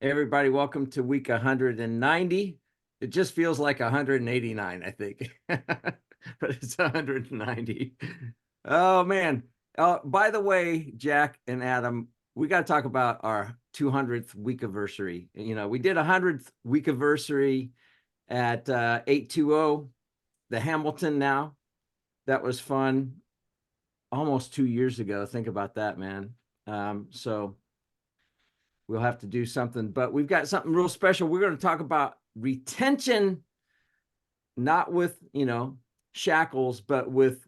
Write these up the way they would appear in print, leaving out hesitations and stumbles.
Everybody, welcome to week 190. It just feels like 189, I think, but it's 190. Oh man. By the way, Jack and Adam, we got to talk about our 200th week anniversary. We did a 100th week anniversary at 820, the Hamilton now. That was fun. Almost 2 years ago. Think about that, man. So we'll have to do something, but we've got something real special. We're going to talk about retention, not with, shackles, but with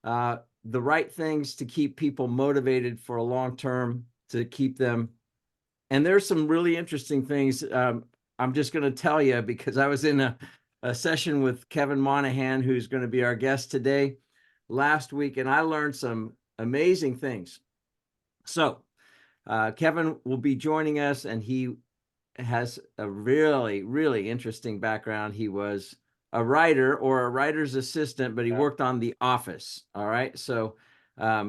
the right things to keep people motivated for a long term, to keep them. And there's some really interesting things. I'm just going to tell you because I was in a session with Kevin Monaghan, who's going to be our guest today, last week, and I learned some amazing things. So Kevin will be joining us, and he has a really, really interesting background. He was a writer or a writer's assistant, but he worked on The Office. All right. So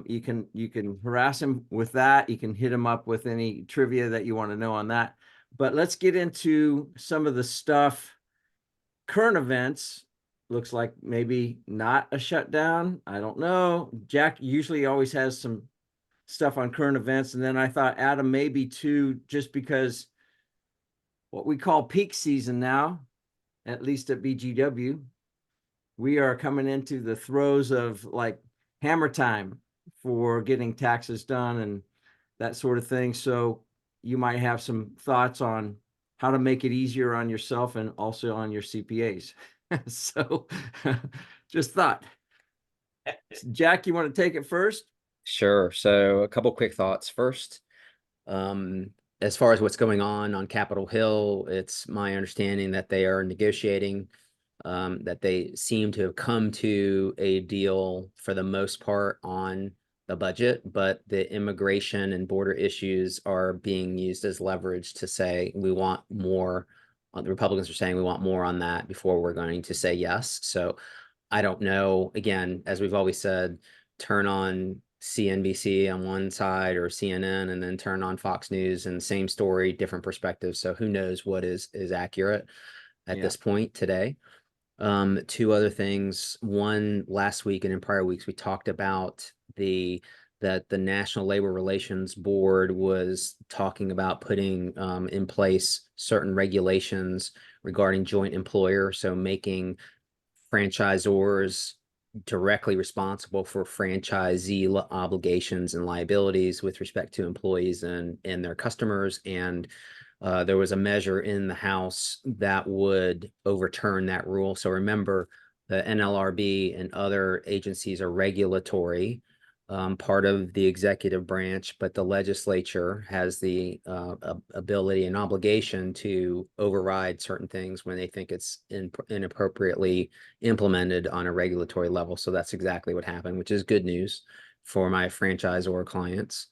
you can harass him with that. You can hit him up with any trivia that you want to know on that. But let's get into some of the stuff. Current events. Looks like maybe not a shutdown. I don't know. Jack usually always has some stuff on current events. And then I thought Adam maybe too, just because what we call peak season now, at least at BGW, we are coming into the throes of like hammer time for getting taxes done and that sort of thing. So you might have some thoughts on how to make it easier on yourself and also on your CPAs. So just thought. Jack, you want to take it first? Sure. So a couple quick thoughts. First, as far as what's going on Capitol Hill, it's my understanding that they are negotiating, that they seem to have come to a deal for the most part on the budget, but the immigration and border issues are being used as leverage to say we want more. The Republicans are saying we want more on that before we're going to say yes. So I don't know. Again, as we've always said, turn on CNBC on one side or CNN and then turn on Fox News and same story, different perspectives. So who knows what is accurate at Yeah. this point today. Two other things. One, last week and in prior weeks, we talked about that the National Labor Relations Board was talking about putting in place certain regulations regarding joint employer. So making franchisors directly responsible for franchisee obligations and liabilities with respect to employees and their customers. And there was a measure in the House that would overturn that rule. So remember, the NLRB and other agencies are regulatory, part of the executive branch, but the legislature has the ability and obligation to override certain things when they think it's inappropriately implemented on a regulatory level. So that's exactly what happened, which is good news for my franchisor clients.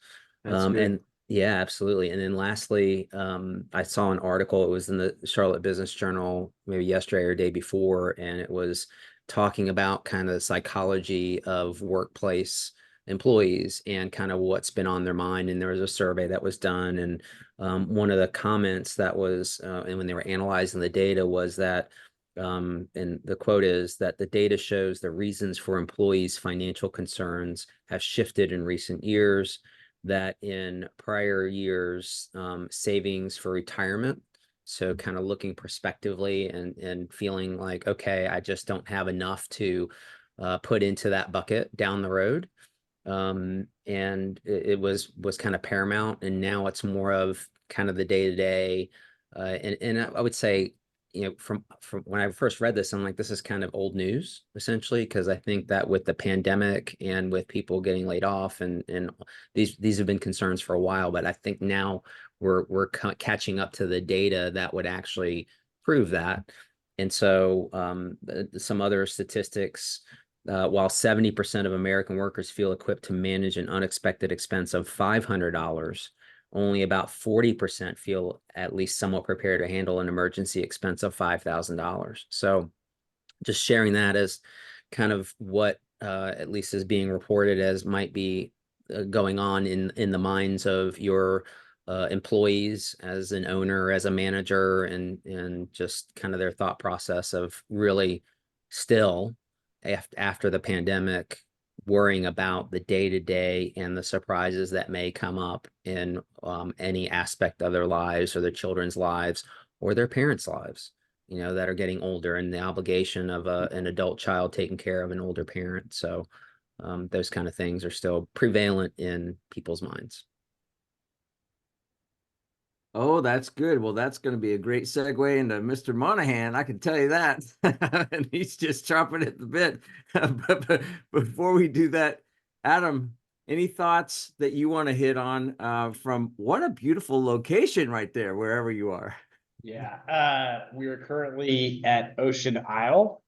That's good. And yeah, absolutely. And then lastly, I saw an article, it was in the Charlotte Business Journal, maybe yesterday or day before, and it was talking about kind of the psychology of workplace employees and kind of what's been on their mind. And there was a survey that was done. And one of the comments that was, and when they were analyzing the data was that, and the quote is that the data shows the reasons for employees' financial concerns have shifted in recent years, that in prior years, savings for retirement, so kind of looking prospectively and feeling like, okay, I just don't have enough to put into that bucket down the road. And it was kind of paramount, and now it's more of kind of the day-to-day. And I would say, from when I first read this, I'm like, this is kind of old news essentially, because I think that with the pandemic and with people getting laid off and these have been concerns for a while, but I think now we're catching up to the data that would actually prove that. And so some other statistics, while 70% of American workers feel equipped to manage an unexpected expense of $500, only about 40% feel at least somewhat prepared to handle an emergency expense of $5,000. So just sharing that as kind of what at least is being reported as might be going on in the minds of your employees as an owner, as a manager, and just kind of their thought process of really still after the pandemic worrying about the day to day and the surprises that may come up in any aspect of their lives or their children's lives or their parents' lives, that are getting older, and the obligation of an adult child taking care of an older parent. So those kind of things are still prevalent in people's minds. Oh, that's good. Well, that's going to be a great segue into Mr. Monaghan. I can tell you that. And he's just chomping at the bit. But before we do that, Adam, any thoughts that you want to hit on from what a beautiful location right there, wherever you are? Yeah, we are currently at Ocean Isle,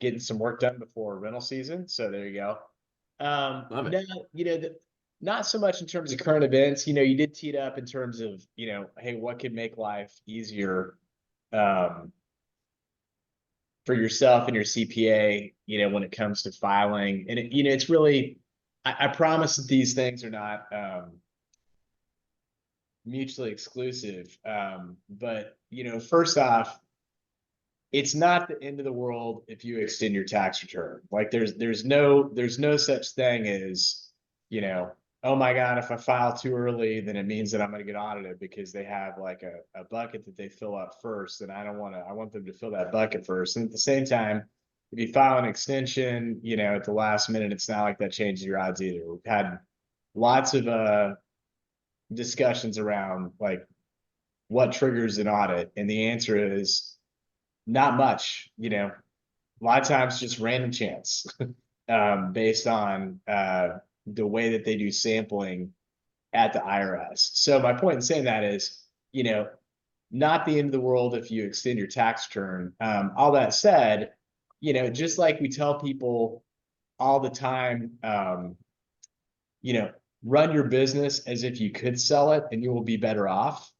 getting some work done before rental season. So there you go. Love it. No, not so much in terms of current events. You did tee it up in terms of, hey, what could make life easier, um, for yourself and your CPA, when it comes to filing. And it's really, I promise that these things are not, mutually exclusive. But first off, it's not the end of the world if you extend your tax return. Like there's no such thing as, oh my God, if I file too early, then it means that I'm going to get audited because they have like a bucket that they fill up first. And I want them to fill that bucket first. And at the same time, if you file an extension, at the last minute, it's not like that changes your odds either. We've had lots of discussions around like what triggers an audit, and the answer is not much. A lot of times just random chance, based on the way that they do sampling at the IRS. So my point in saying that is, not the end of the world if you extend your tax return. All that said, just like we tell people all the time, run your business as if you could sell it and you will be better off.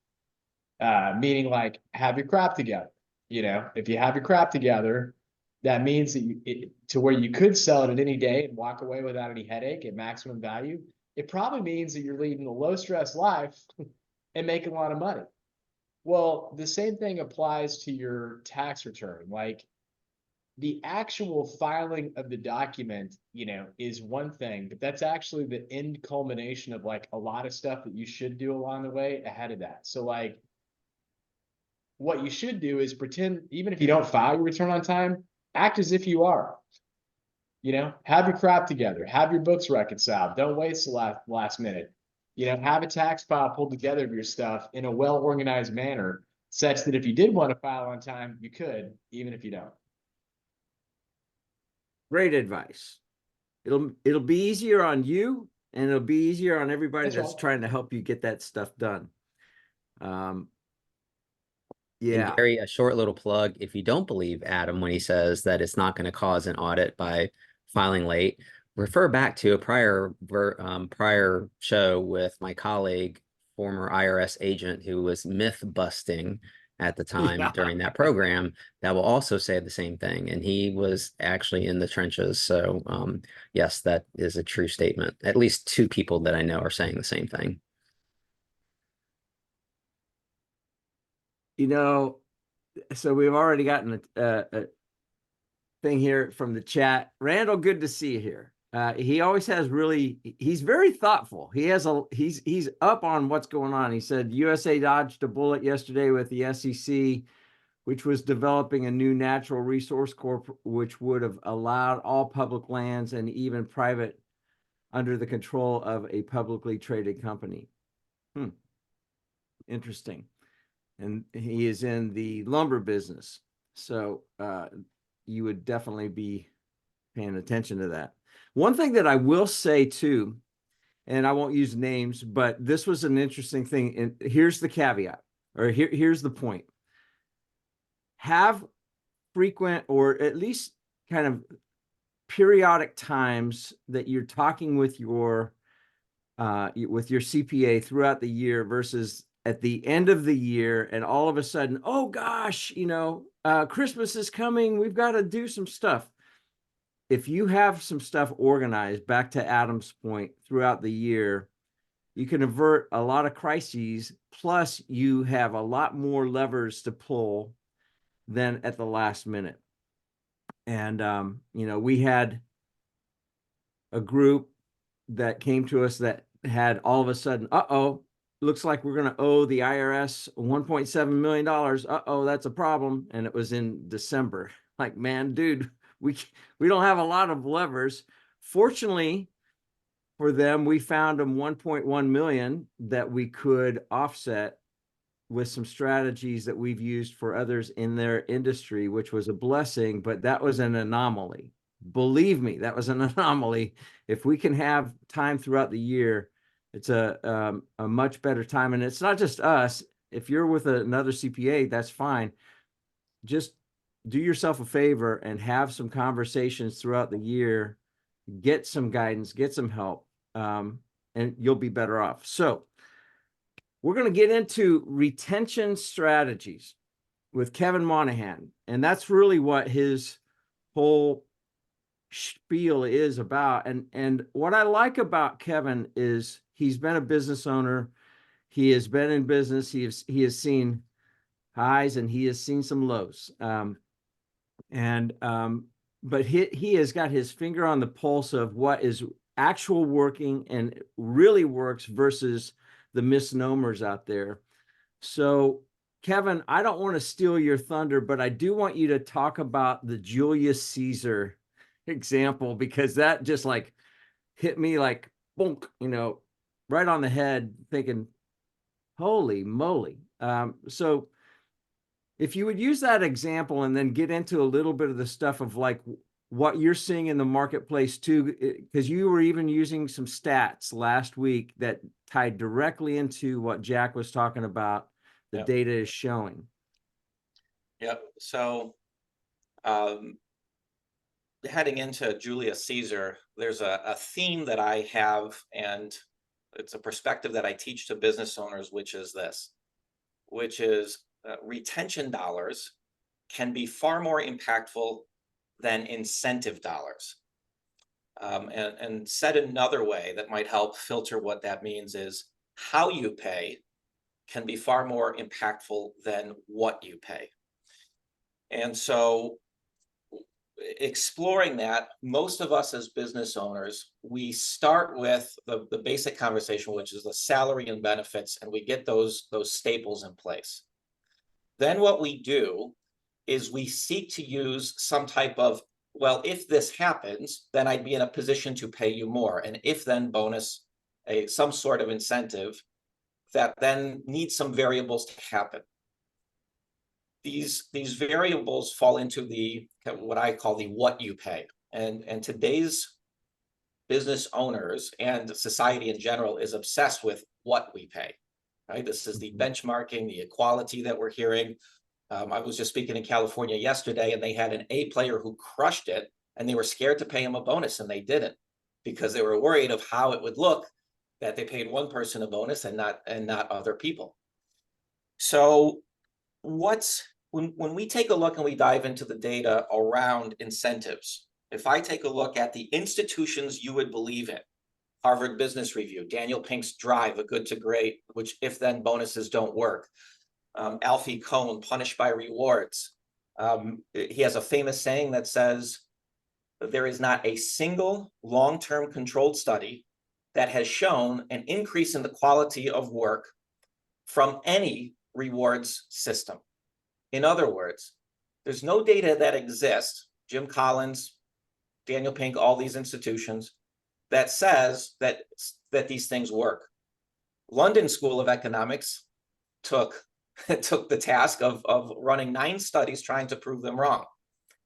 Meaning like have your crap together. If you have your crap together, that means that to where you could sell it at any day and walk away without any headache at maximum value. It probably means that you're leading a low stress life and making a lot of money. Well, the same thing applies to your tax return. Like the actual filing of the document, is one thing, but that's actually the end culmination of like a lot of stuff that you should do along the way ahead of that. So like what you should do is pretend, even if you don't file your return on time, act as if you are. Have your crap together, have your books reconciled, don't waste the last minute. Have a tax file pulled together of your stuff in a well-organized manner, such that if you did want to file on time, you could, even if you don't. Great advice. It'll be easier on you, and it'll be easier on everybody that's trying to help you get that stuff done. And Yeah. Gary, a short little plug. If you don't believe Adam when he says that it's not going to cause an audit by filing late, refer back to a prior show with my colleague, former IRS agent who was myth busting at the time Yeah. during that program, that will also say the same thing. And he was actually in the trenches. So yes, that is a true statement. At least two people that I know are saying the same thing. So we've already gotten a thing here from the chat. Randall, good to see you here. He always has he's very thoughtful. He's up on what's going on. He said USA dodged a bullet yesterday with the SEC, which was developing a new natural resource corp, which would have allowed all public lands and even private under the control of a publicly traded company. Interesting. And he is in the lumber business. So you would definitely be paying attention to that. One thing that I will say too, and I won't use names, but this was an interesting thing. And here's the caveat, or here's the point. Have frequent, or at least kind of periodic times that you're talking with your CPA throughout the year versus at the end of the year, and all of a sudden, oh gosh, Christmas is coming, we've got to do some stuff. If you have some stuff organized, back to Adam's point, throughout the year, you can avert a lot of crises. Plus, you have a lot more levers to pull than at the last minute. And, we had a group that came to us that had all of a sudden, looks like we're going to owe the IRS $1.7 million. That's a problem. And it was in December. Like, man, dude, we don't have a lot of levers. Fortunately for them, we found them 1.1 million that we could offset with some strategies that we've used for others in their industry, which was a blessing, but that was an anomaly. Believe me, that was an anomaly. If we can have time throughout the year, it's a much better time. And it's not just us. If you're with another CPA, that's fine. Just do yourself a favor and have some conversations throughout the year, get some guidance, get some help, and you'll be better off. So we're going to get into retention strategies with Kevin Monaghan. And that's really what his whole spiel is about. And what I like about Kevin is he's been a business owner. He has been in business. He has seen highs and he has seen some lows. But he has got his finger on the pulse of what is actual working and really works versus the misnomers out there. So, Kevin, I don't want to steal your thunder, but I do want you to talk about the Julius Caesar example, because that just like hit me like bonk, right on the head, thinking, holy moly. So if you would use that example and then get into a little bit of the stuff of like what you're seeing in the marketplace too, because you were even using some stats last week that tied directly into what Jack was talking about. The data is showing. Yep. So heading into Julius Caesar, there's a theme that I have, and it's a perspective that I teach to business owners, which is retention dollars can be far more impactful than incentive dollars. And said another way that might help filter what that means is how you pay can be far more impactful than what you pay. And so exploring that, most of us as business owners, we start with the basic conversation, which is the salary and benefits, and we get those staples in place. Then what we do is we seek to use some type of, well, if this happens, then I'd be in a position to pay you more. And if then bonus, some sort of incentive that then needs some variables to happen. These variables fall into the what I call the what you pay. And today's business owners and society in general is obsessed with what we pay. Right? This is the benchmarking, the equality that we're hearing. I was just speaking in California yesterday, and they had an A player who crushed it, and they were scared to pay him a bonus, and they didn't, because they were worried of how it would look that they paid one person a bonus and not other people. So when we take a look and we dive into the data around incentives, if I take a look at the institutions you would believe in, Harvard Business Review, Daniel Pink's Drive, A Good to Great, which if then bonuses don't work. Alfie Kohn, Punished by Rewards. He has a famous saying that says, there is not a single long-term controlled study that has shown an increase in the quality of work from any rewards system. In other words, there's no data that exists, Jim Collins, Daniel Pink, all these institutions, that says that these things work. London School of Economics took the task of running 9 studies trying to prove them wrong.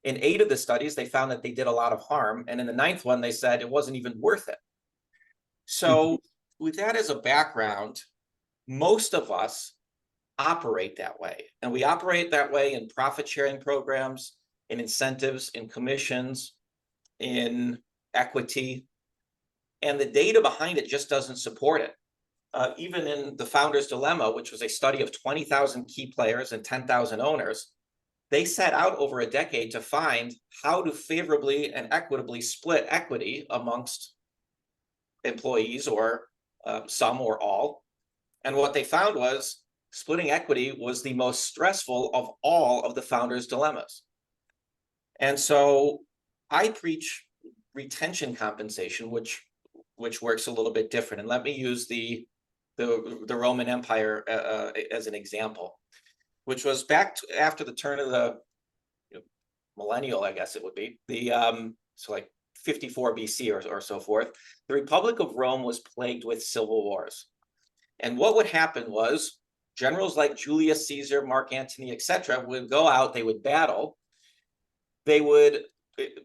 In 8 of the studies, they found that they did a lot of harm. And in the 9th one, they said it wasn't even worth it. So with that as a background, most of us operate that way. And we operate that way in profit sharing programs, in incentives, in commissions, in equity. And the data behind it just doesn't support it. Even in the Founder's Dilemma, which was a study of 20,000 key players and 10,000 owners, they set out over a decade to find how to favorably and equitably split equity amongst employees or some or all. And what they found was splitting equity was the most stressful of all of the founders' dilemmas. And so I preach retention compensation, which works a little bit different. And let me use the Roman Empire as an example, which was back after the turn of the millennial, I guess it would be, so like 54 BC or so forth. The Republic of Rome was plagued with civil wars. And what would happen was generals like Julius Caesar, Mark Antony, etc., would go out, they would battle. They would,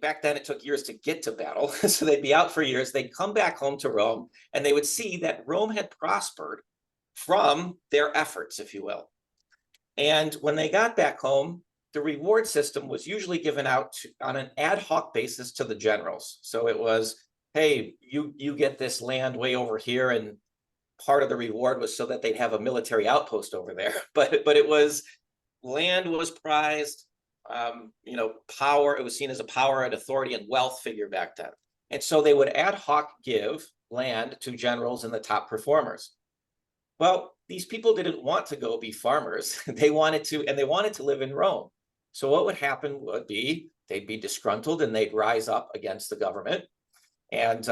back then it took years to get to battle, so they'd be out for years. They'd come back home to Rome, and they would see that Rome had prospered from their efforts, if you will. And when they got back home, the reward system was usually given out on an ad hoc basis to the generals. So it was, hey, you get this land way over here, and part of the reward was so that they'd have a military outpost over there. But it was, land was prized, power, it was seen as a power and authority and wealth figure back then. And so they would ad hoc give land to generals and the top performers. Well, these people didn't want to go be farmers. They wanted to live in Rome. So what would happen would be they'd be disgruntled and they'd rise up against the government. And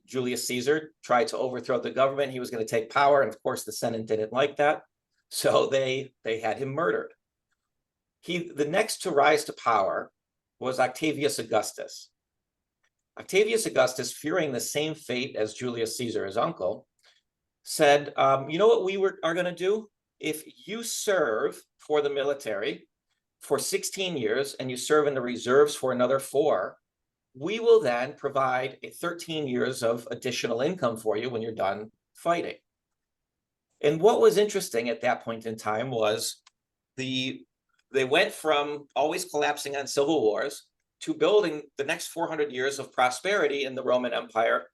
Julius Caesar tried to overthrow the government. He was going to take power. And of course, the Senate didn't like that. So they had him murdered. The next to rise to power was Octavius Augustus. Octavius Augustus, fearing the same fate as Julius Caesar, his uncle, said, you know what we are going to do? If you serve for the military for 16 years and you serve in the reserves for another 4, we will then provide 13 years of additional income for you when you're done fighting. And what was interesting at that point in time was they went from always collapsing on civil wars to building the next 400 years of prosperity in the Roman Empire.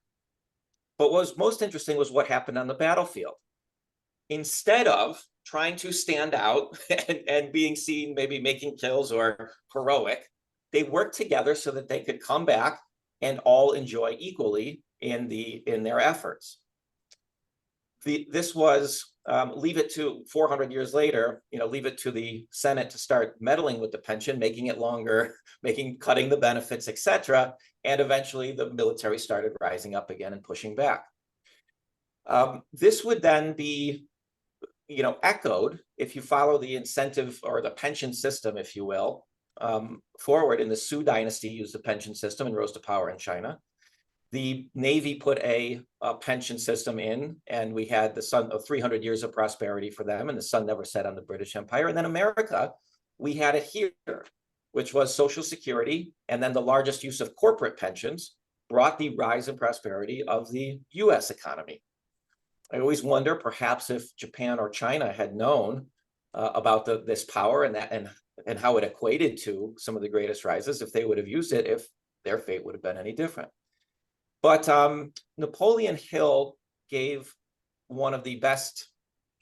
But what was most interesting was what happened on the battlefield. Instead of trying to stand out and being seen maybe making kills or heroic, they worked together so that they could come back and all enjoy equally in their efforts. This was, leave it to 400 years later, leave it to the Senate to start meddling with the pension, making it longer, cutting the benefits, etc. And eventually the military started rising up again and pushing back. This would then be, echoed if you follow the incentive or the pension system, if you will, forward. In the Sui dynasty used the pension system and rose to power in China. The Navy put a pension system in, and we had the sun of 300 years of prosperity for them, and the sun never set on the British Empire. And then America, we had it here, which was Social Security, and then the largest use of corporate pensions brought the rise and prosperity of the US economy. I always wonder, perhaps if Japan or China had known about this power and how it equated to some of the greatest rises, if they would have used it, if their fate would have been any different. But Napoleon Hill gave one of the best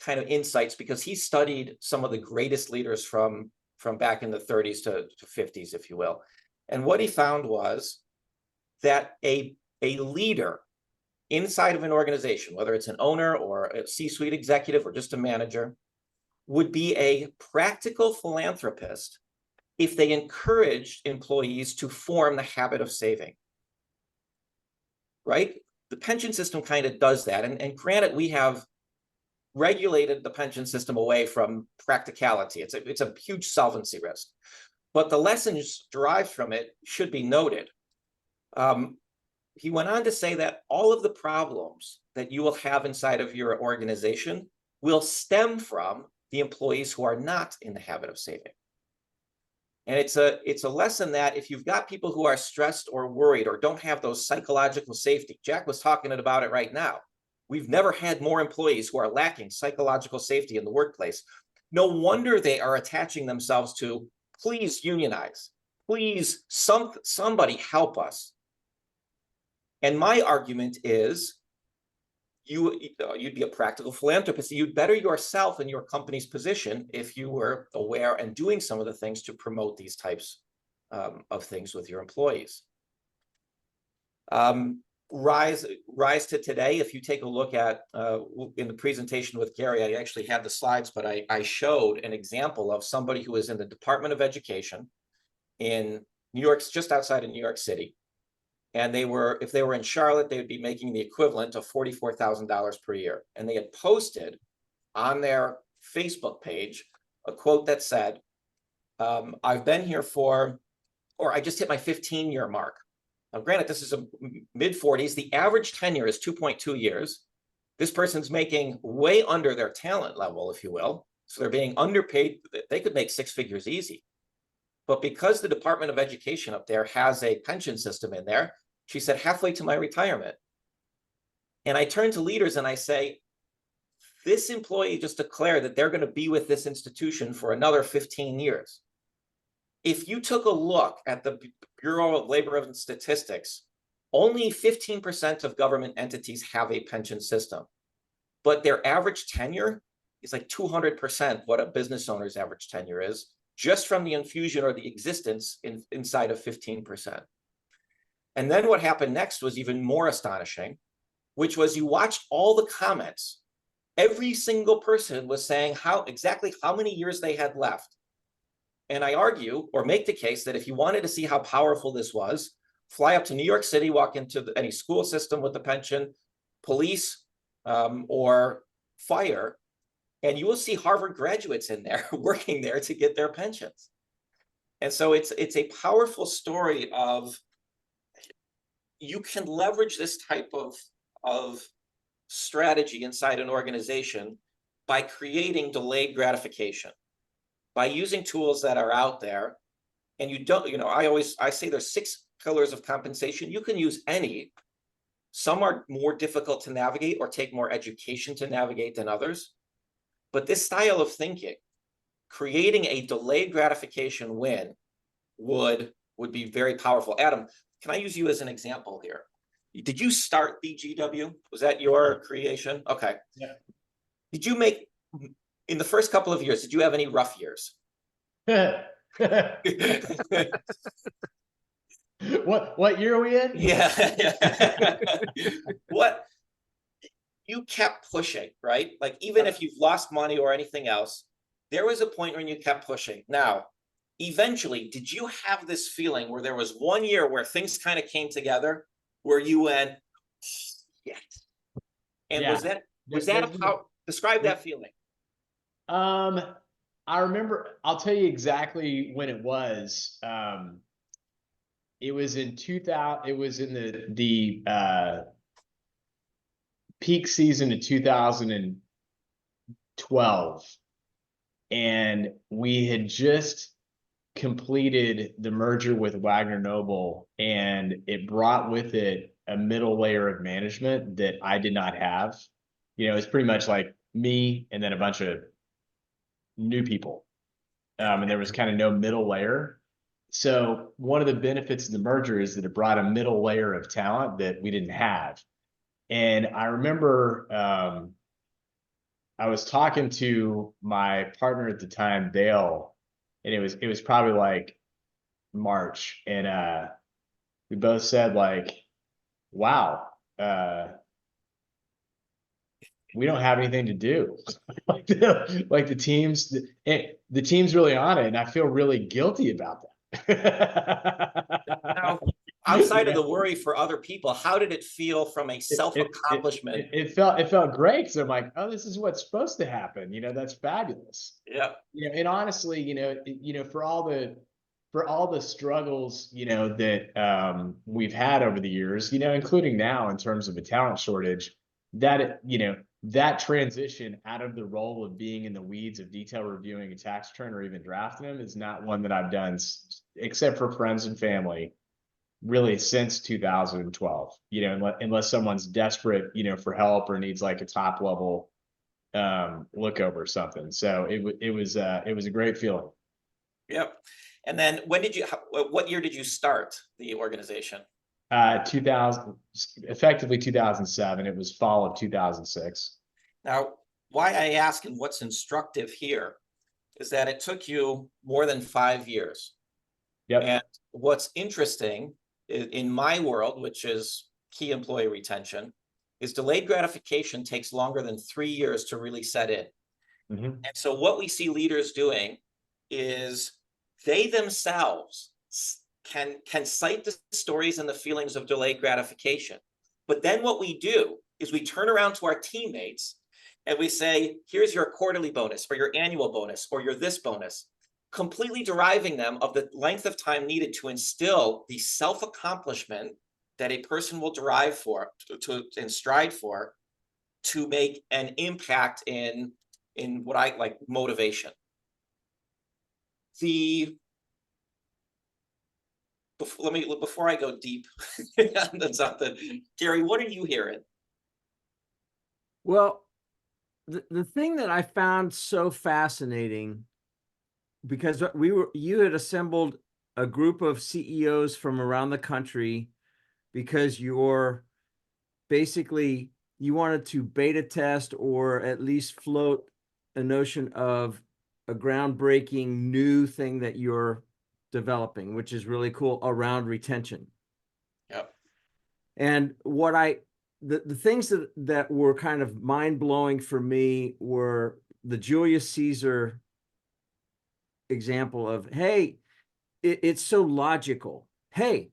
kind of insights, because he studied some of the greatest leaders from back in the 30s to 50s, if you will. And what he found was that a leader inside of an organization, whether it's an owner or a C-suite executive or just a manager, would be a practical philanthropist if they encouraged employees to form the habit of saving. Right? The pension system kind of does that. And granted, we have regulated the pension system away from practicality. It's a huge solvency risk. But the lessons derived from it should be noted. He went on to say that all of the problems that you will have inside of your organization will stem from the employees who are not in the habit of saving. And it's a lesson that if you've got people who are stressed or worried or don't have those psychological safety, Jack was talking about it right now. We've never had more employees who are lacking psychological safety in the workplace. No wonder they are attaching themselves to, please unionize, please somebody help us. And my argument is, you'd be a practical philanthropist. You'd better yourself and your company's position if you were aware and doing some of the things to promote these types of things with your employees. rise to today. If you take a look at in the presentation with Gary, I actually had the slides, but I showed an example of somebody who was in the Department of Education in New York, just outside of New York City. And if they were in Charlotte, they would be making the equivalent of $44,000 per year. And they had posted on their Facebook page a quote that said, I've been here or I just hit my 15-year mark. Now, granted, this is a mid-40s. The average tenure is 2.2 years. This person's making way under their talent level, if you will. So they're being underpaid. They could make 6 figures easy. But because the Department of Education up there has a pension system in there, she said, halfway to my retirement. And I turn to leaders and I say, this employee just declared that they're going to be with this institution for another 15 years. If you took a look at the Bureau of Labor and Statistics, only 15% of government entities have a pension system, but their average tenure is like 200% what a business owner's average tenure is, just from the infusion or the existence inside of 15%. And then what happened next was even more astonishing, which was you watched all the comments. Every single person was saying exactly how many years they had left. And I argue or make the case that if you wanted to see how powerful this was, fly up to New York City, walk into any school system with the pension, police, or fire, and you will see Harvard graduates in there working there to get their pensions. And so it's a powerful story of you can leverage this type of strategy inside an organization by creating delayed gratification, by using tools that are out there. And you don't, I say there's 6 pillars of compensation. You can use any. Some are more difficult to navigate or take more education to navigate than others. But this style of thinking, creating a delayed gratification win would be very powerful. Adam, can I use you as an example here? Did you start BGW? Was that your creation? Okay. Yeah. Did you make, in the first couple of years, did you have any rough years? What year are we in? Yeah. What you kept pushing, right? Like even if you've lost money or anything else, there was a point when you kept pushing. Now, eventually, did you have this feeling where there was one year where things kind of came together, where you went, yes? And Yeah. was that how describe that feeling? I remember, I'll tell you exactly when it was. It was in 2000, it was in the peak season of 2012. And we had just completed the merger with Wagner Noble, and it brought with it a middle layer of management that I did not have. It's pretty much like me and then a bunch of new people. And there was kind of no middle layer. So one of the benefits of the merger is that it brought a middle layer of talent that we didn't have. And I remember I was talking to my partner at the time, Dale, and it was probably like March, and we both said like, wow, we don't have anything to do. like the team's really on it, and I feel really guilty about that. Now, outside of the worry for other people, how did it feel from a self-accomplishment? It felt great, because I'm like, oh, this is what's supposed to happen. That's fabulous. Yeah. And honestly, for all the struggles, that we've had over the years, including now in terms of a talent shortage, that transition out of the role of being in the weeds of detail reviewing a tax return or even drafting them is not one that I've done, except for friends and family, really since 2012. Unless someone's desperate, for help or needs like a top level look over or something. So it was a great feeling. Yep. And then what year did you start the organization? 2000, effectively 2007. It was fall of 2006. Now, why I ask and what's instructive here is that it took you more than 5 years. Yep. And what's interesting in my world, which is key employee retention is delayed gratification takes longer than 3 years to really set in. And so what we see leaders doing is they themselves can cite the stories and the feelings of delayed gratification. But then what we do is we turn around to our teammates and we say, here's your quarterly bonus or your annual bonus or your this bonus, completely deriving them of the length of time needed to instill the self-accomplishment that a person will derive for, and strive for, to make an impact in what I like motivation. Before I go deep on something, Gary, what are you hearing? Well, the thing that I found so fascinating, because you had assembled a group of CEOs from around the country because you wanted to beta test or at least float a notion of a groundbreaking new thing that you're developing, which is really cool, around retention. Yep. And the things that were kind of mind-blowing for me were the Julius Caesar example of, hey, it's so logical. Hey,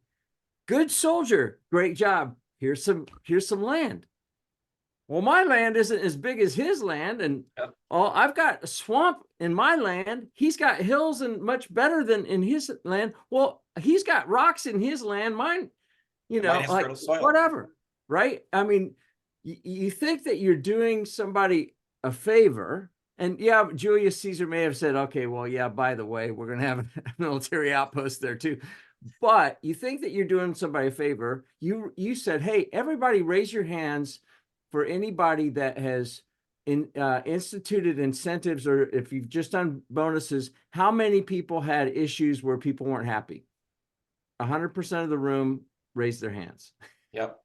good soldier, great job. Here's some land. Well, my land isn't as big as his land, and I've got a swamp in my land. He's got hills and much better than in his land. Well, he's got rocks in his land. Mine, like whatever, right? I mean, you think that you're doing somebody a favor, and yeah, Julius Caesar may have said, okay, well, yeah, by the way, we're going to have a military outpost there too. But you think that you're doing somebody a favor. You said, hey, everybody raise your hands for anybody that has instituted incentives, or if you've just done bonuses, how many people had issues where people weren't happy? 100% of the room raised their hands. Yep.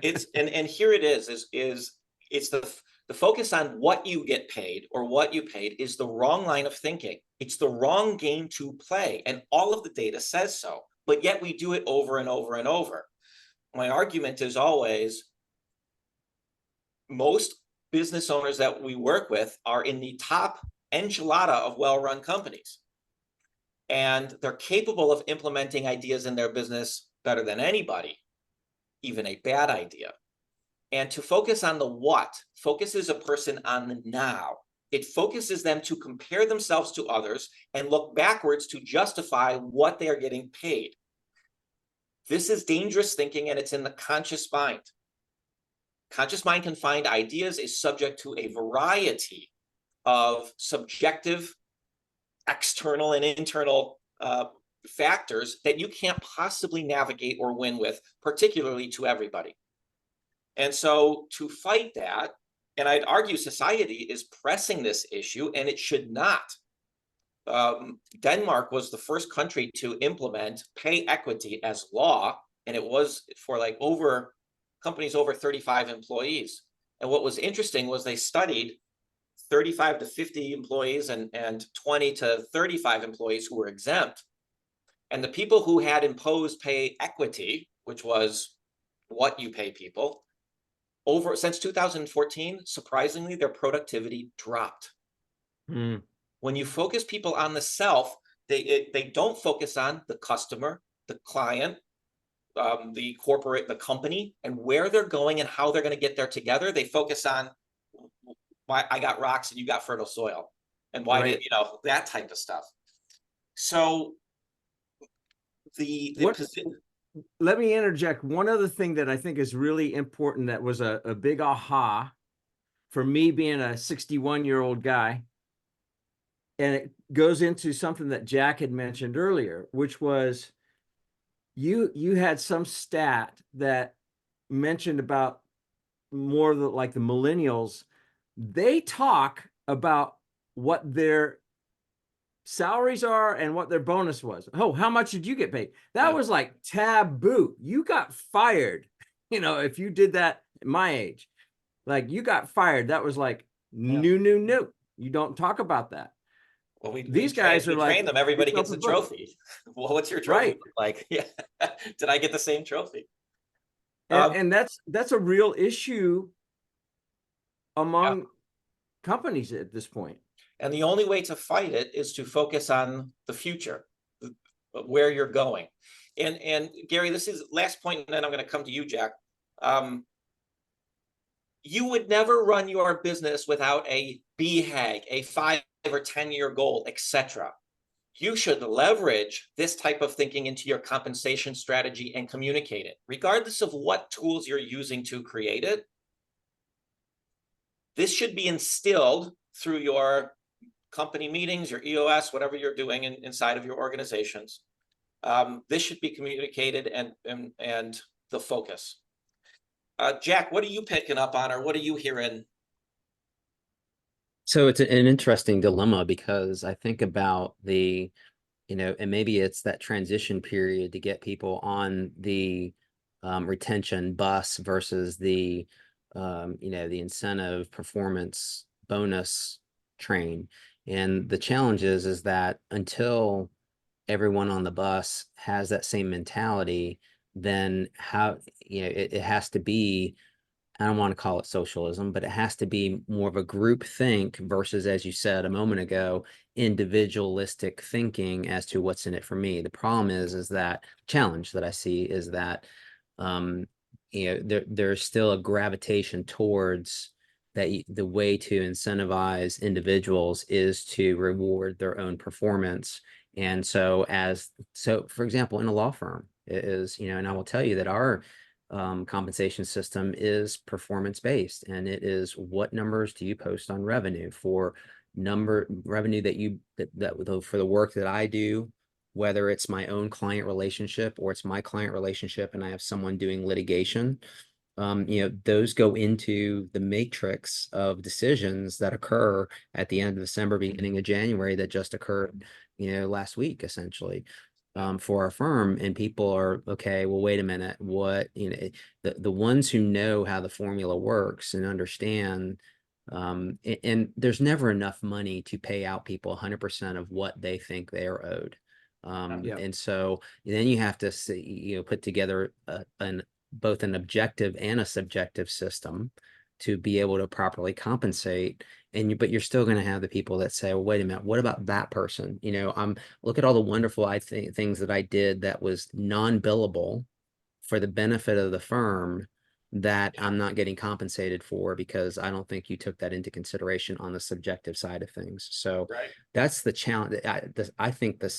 It's and here it is it's the focus on what you get paid or what you paid is the wrong line of thinking. It's the wrong game to play, and all of the data says so, but yet we do it over and over and over. My argument is always, most business owners that we work with are in the top enchilada of well-run companies. And they're capable of implementing ideas in their business better than anybody, even a bad idea. And to focus on the what focuses a person on the now. It focuses them to compare themselves to others and look backwards to justify what they are getting paid. This is dangerous thinking, and it's in the conscious mind. Conscious mind can find ideas, is subject to a variety of subjective, external and internal factors that you can't possibly navigate or win with, particularly to everybody. And so to fight that, and I'd argue society is pressing this issue, and it should not. Denmark was the first country to implement pay equity as law, and it was for like companies over 35 employees. And what was interesting was they studied 35 to 50 employees and 20 to 35 employees who were exempt. And the people who had imposed pay equity, which was what you pay people, since 2014, surprisingly, their productivity dropped. When you focus people on the self, they don't focus on the customer, the client, the corporate, the company, and where they're going and how they're going to get there together. They focus on why I got rocks and you got fertile soil, and why did that type of stuff. So let me interject one other thing that I think is really important, that was a big aha for me, being a 61-year-old guy. And it goes into something that Jack had mentioned earlier, which was you had some stat that mentioned about more like the millennials. They talk about what their salaries are and what their bonus was. Oh, how much did you get paid? That was like taboo. You got fired, if you did that at my age, like you got fired. That was like new. You don't talk about that. Well, these guys are like, train them. Everybody gets a trophy. Well, what's your trophy look like? Yeah. Did I get the same trophy? And that's a real issue among companies at this point. And the only way to fight it is to focus on the future, where you're going. And Gary, this is last point, and then I'm going to come to you, Jack. You would never run your business without a BHAG, a 5 or 10-year goal, etc. You should leverage this type of thinking into your compensation strategy and communicate it, regardless of what tools you're using to create it. This should be instilled through your company meetings, your EOS, whatever you're doing inside of your organizations. This should be communicated and the focus. Jack, what are you picking up on, or what are you hearing? So it's an interesting dilemma, because I think about the, and maybe it's that transition period to get people on the retention bus versus the, the incentive performance bonus train. And the challenge is that until everyone on the bus has that same mentality, then how, it has to be, I don't want to call it socialism, but it has to be more of a group think versus, as you said a moment ago, individualistic thinking as to what's in it for me. The problem is that challenge that I see is that, there's still a gravitation towards that the way to incentivize individuals is to reward their own performance. And so for example, in a law firm, it is, and I will tell you that our compensation system is performance-based, and it is what numbers do you post on revenue for revenue that for the work that I do, whether it's my own client relationship or it's my client relationship and I have someone doing litigation. Those go into the matrix of decisions that occur at the end of December, beginning of January, that just occurred, last week, essentially, for our firm. And people are, okay, well, wait a minute, what, the ones who know how the formula works and understand, and there's never enough money to pay out people 100% of what they think they are owed. And so then you have to see, put together both an objective and a subjective system to be able to properly compensate. But you're still going to have the people that say, well, wait a minute, what about that person? Look at all the wonderful, things that I did that was non-billable for the benefit of the firm that I'm not getting compensated for, because I don't think you took that into consideration on the subjective side of things. So that's the challenge. I think there's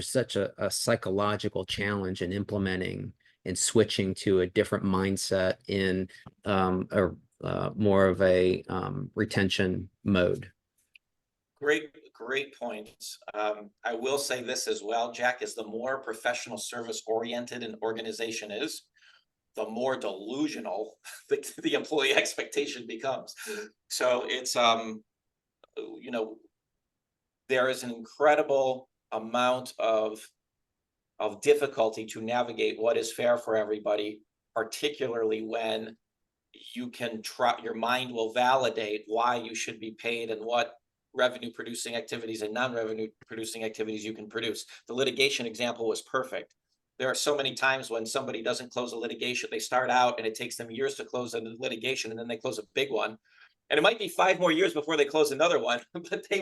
such a psychological challenge in implementing and switching to a different mindset in more of a retention mode. Great points. I will say this as well, Jack, is the more professional service oriented an organization is, the more delusional the employee expectation becomes. So it's, there is an incredible amount of difficulty to navigate what is fair for everybody, particularly when you can try, your mind will validate why you should be paid and what revenue producing activities and non-revenue producing activities you can produce. The litigation example was perfect. There are so many times when somebody doesn't close a litigation, they start out and it takes them years to close a litigation, and then they close a big one. And it might be 5 more years before they close another one, but they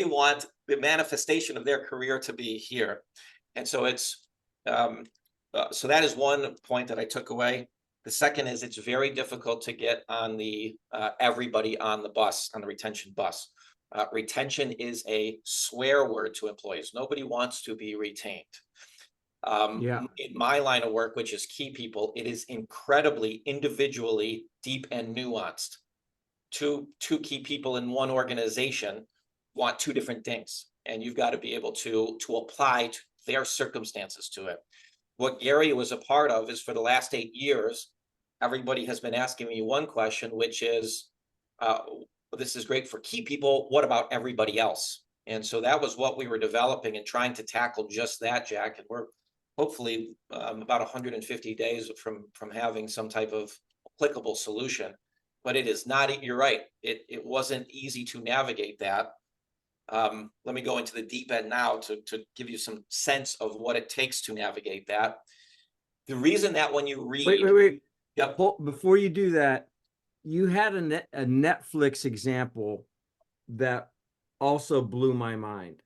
want the manifestation of their career to be here. And so it's, so that is one point that I took away. The second is it's very difficult to get on the everybody on the bus, on the retention bus. Retention is a swear word to employees. Nobody wants to be retained. In my line of work, which is key people, it is incredibly individually deep and nuanced. Two key people in one organization want 2 different things, and you've got to be able to apply to their circumstances to it. What Gary was a part of is, for the last 8 years, everybody has been asking me one question, which is, this is great for key people, what about everybody else? And so that was what we were developing and trying to tackle, just that, Jack. And we're hopefully about 150 days from having some type of applicable solution. But it is not, you're right, it wasn't easy to navigate that. Let me go into the deep end now to give you some sense of what it takes to navigate that. The reason that when you read... Wait. Yep. Before you do that, you had a Netflix example that also blew my mind.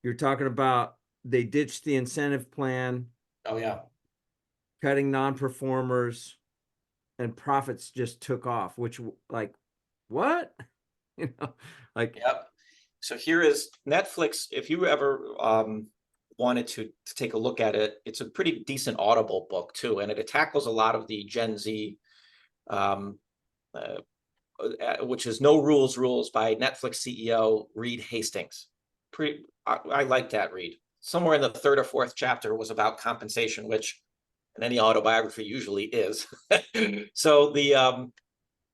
You're talking about they ditched the incentive plan, Oh, yeah. cutting non-performers, and profits just took off, which like, what? You know, like, Yep. So here is Netflix. If you ever wanted to take a look at it, it's a pretty decent Audible book too, and it tackles a lot of the Gen Z, um, which is No Rules Rules by Netflix CEO Reed Hastings. I like that read. Somewhere in the third or fourth chapter was about compensation, which in any autobiography usually is. So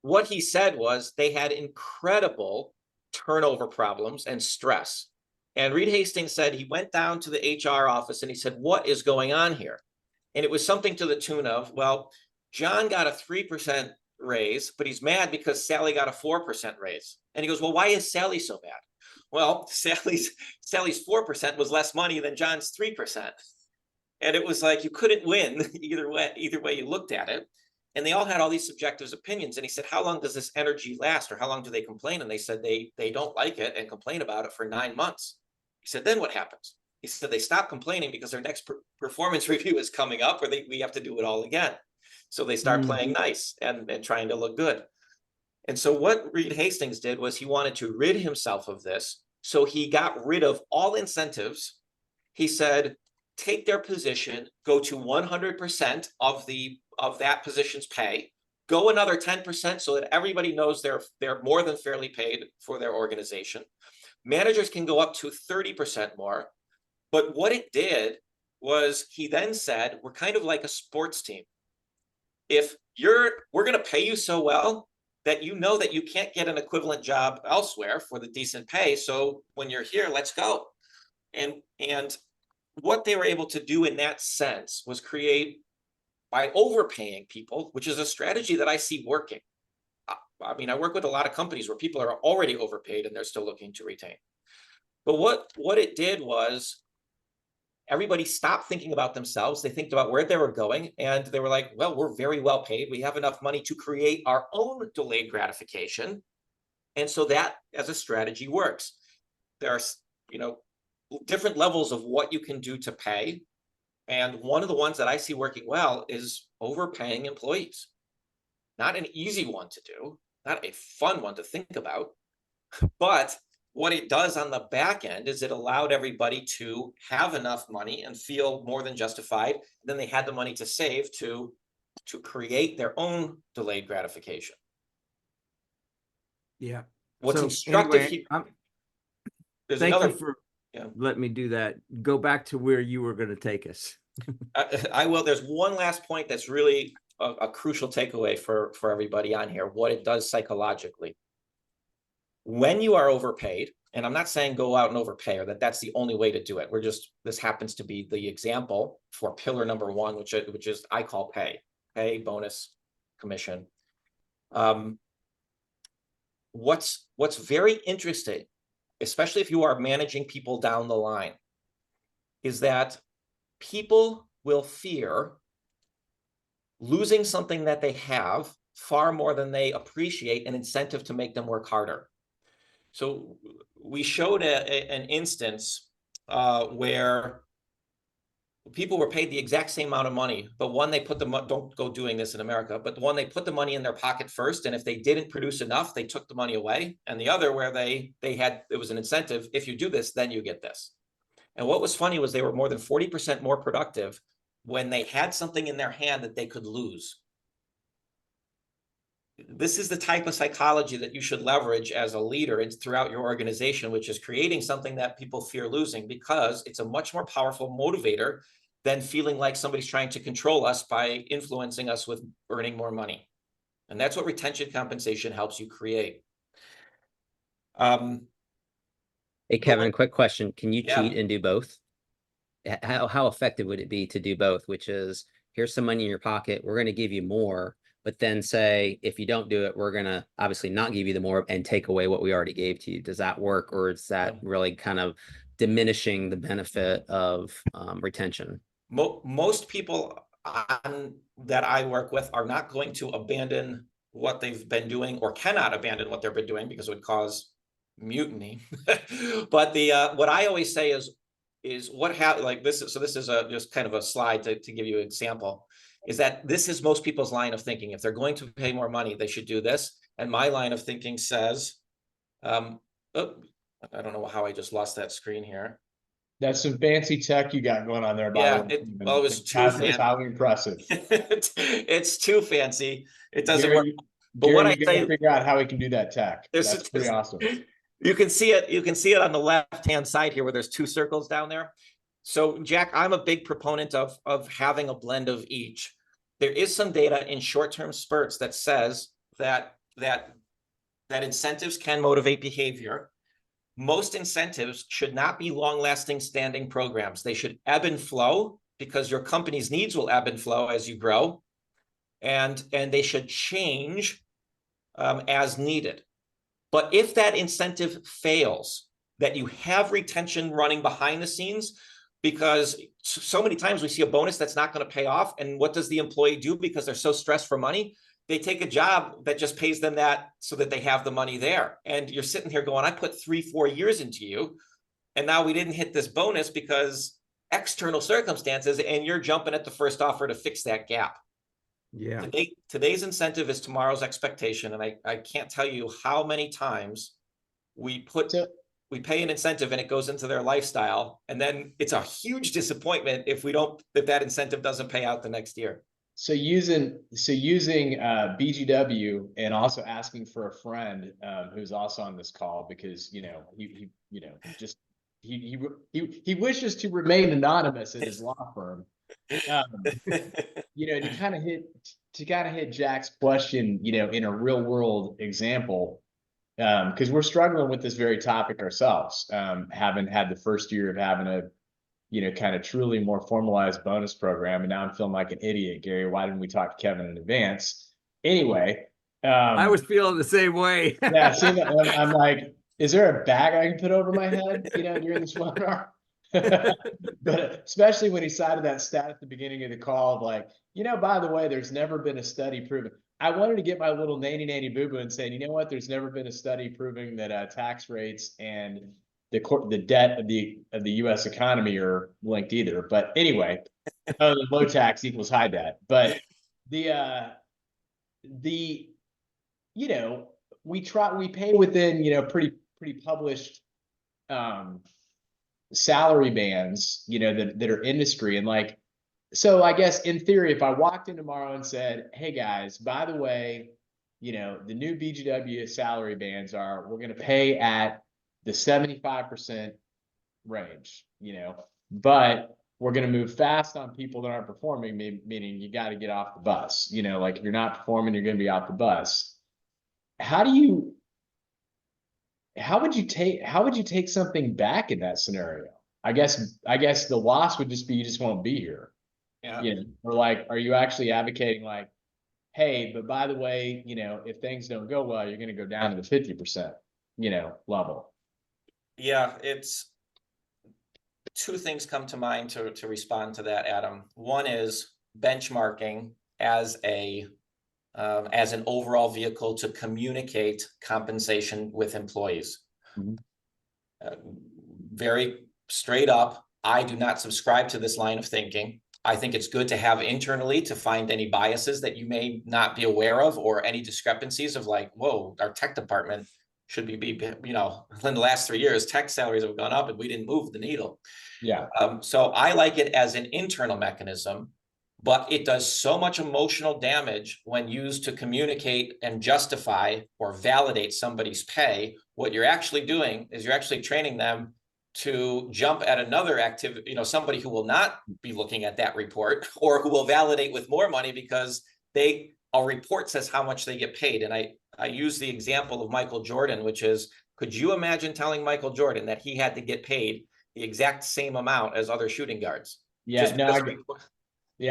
what he said was they had incredible turnover problems and stress. And Reed Hastings said he went down to the HR office and he said, what is going on here? And it was something to the tune of, well, John got a 3% raise, but he's mad because Sally got a 4% raise. And he goes, well, why is Sally so mad? Well, Sally's 4% was less money than John's 3%. And it was like you couldn't win either way you looked at it. And they all had all these subjective opinions. And he said, how long does this energy last? Or how long do they complain? And they said they don't like it and complain about it for 9 months. He said, then what happens? He said they stop complaining because their next performance review is coming up, or we have to do it all again. So they start playing nice and trying to look good. And so what Reed Hastings did was he wanted to rid himself of this. So he got rid of all incentives. He said, take their position, go to 100% of that position's pay, go another 10% so that everybody knows they're more than fairly paid for their organization. Managers can go up to 30% more. But what it did was he then said, we're kind of like a sports team. We're going to pay you so well that you know that you can't get an equivalent job elsewhere for the decent pay. So when you're here, let's go. And what they were able to do in that sense was create, by overpaying people, which is a strategy that I see working. I mean, I work with a lot of companies where people are already overpaid and they're still looking to retain. But what it did was everybody stopped thinking about themselves. They think about where they were going, and they were like, well, we're very well paid. We have enough money to create our own delayed gratification. And so that as a strategy works. There are, different levels of what you can do to pay. And one of the ones that I see working well is overpaying employees. Not an easy one to do, not a fun one to think about, but what it does on the back end is it allowed everybody to have enough money and feel more than justified. Then they had the money to save to create their own delayed gratification. yeah. What's So instructive anyway, here, there's thank another. you for Yeah. let me do that. Go back to where you were going to take us. I will. There's one last point that's really a crucial takeaway for everybody on here, what it does psychologically. When you are overpaid, and I'm not saying go out and overpay or that's the only way to do it. This happens to be the example for pillar number one, which is I call pay, bonus, commission. What's very interesting, especially if you are managing people down the line, is that people will fear losing something that they have far more than they appreciate an incentive to make them work harder. So we showed an instance where people were paid the exact same amount of money, but one, they put don't go doing this in America, but the one, they put the money in their pocket first, and if they didn't produce enough, they took the money away. And the other, where it was an incentive, if you do this, then you get this. And what was funny was they were more than 40% more productive when they had something in their hand that they could lose. This is the type of psychology that you should leverage as a leader throughout your organization, which is creating something that people fear losing, because it's a much more powerful motivator than feeling like somebody's trying to control us by influencing us with earning more money. And that's what retention compensation helps you create. Hey, Kevin, quick question. Can you Yeah. cheat and do both? How effective would it be to do both? Which is, here's some money in your pocket, we're going to give you more, but then say, if you don't do it, we're going to obviously not give you the more and take away what we already gave to you. Does that work? Or is that really kind of diminishing the benefit of retention? Most people that I work with are not going to abandon what they've been doing or cannot abandon what they've been doing because it would cause mutiny. But what I always say is what like this is, so this is just kind of a slide to give you an example, is that this is most people's line of thinking. If they're going to pay more money, they should do this. And my line of thinking says, oh, I don't know how I just lost that screen here. That's some fancy tech you got going on there, by Yeah, the way. well, it was too That's fancy. highly impressive. It's too fancy. It doesn't Gary, work. But Gary, what I you gotta say, figure out how we can do that tech. There's That's pretty awesome. you can see it. You can see it on the left-hand side here, where there's two circles down there. So, Jack, I'm a big proponent of having a blend of each. There is some data in short-term spurts that says that incentives can motivate behavior. Most incentives should not be long-lasting standing programs. They should ebb and flow because your company's needs will ebb and flow as you grow, and they should change as needed. But if that incentive fails, that you have retention running behind the scenes, because so many times we see a bonus that's not going to pay off. And what does the employee do because they're so stressed for money? They take a job that just pays them that so that they have the money there. And you're sitting here going, I put 3-4 years into you, and now we didn't hit this bonus because external circumstances, and you're jumping at the first offer to fix that gap. Yeah. Today's incentive is tomorrow's expectation. And I can't tell you how many times we pay an incentive and it goes into their lifestyle. And then it's a huge disappointment if that incentive doesn't pay out the next year. So using BGW and also asking for a friend who's also on this call, because he wishes to remain anonymous at his law firm. To kind of hit Jack's question, in a real world example, because we're struggling with this very topic ourselves, having had the first year of having a kind of truly more formalized bonus program. And now I'm feeling like an idiot, Gary. Why didn't we talk to Kevin in advance? Anyway. I was feeling the same way. Yeah. I'm like, is there a bag I can put over my head, during this webinar? But especially when he cited that stat at the beginning of the call of like, by the way, there's never been a study proving. I wanted to get my little nanny boo-boo and say, you know what? There's never been a study proving that tax rates and the debt of the U.S. economy are linked either. But anyway, low tax equals high debt. But we pay within pretty published salary bands that are industry, and like, so I guess in theory, if I walked in tomorrow and said, hey guys, by the way, the new BGW salary bands are, we're going to pay at the 75% range, but we're going to move fast on people that aren't performing, meaning you got to get off the bus, like if you're not performing, you're going to be off the bus. How would you take something back in that scenario? I guess the loss would just be, you just won't be here. Yeah. Or like, are you actually advocating like, hey, but by the way, if things don't go well, you're going to go down to the 50%, level. Yeah, it's two things come to mind to respond to that, Adam. One is benchmarking as an overall vehicle to communicate compensation with employees. Mm-hmm. Very straight up, I do not subscribe to this line of thinking. I think it's good to have internally to find any biases that you may not be aware of, or any discrepancies of like, whoa, our tech department should be, in the last 3 years, tech salaries have gone up and we didn't move the needle. Yeah. So I like it as an internal mechanism, but it does so much emotional damage when used to communicate and justify or validate somebody's pay. What you're actually doing is you're actually training them to jump at another activity, somebody who will not be looking at that report, or who will validate with more money because a report says how much they get paid. And I use the example of Michael Jordan, which is, could you imagine telling Michael Jordan that he had to get paid the exact same amount as other shooting guards? Yeah,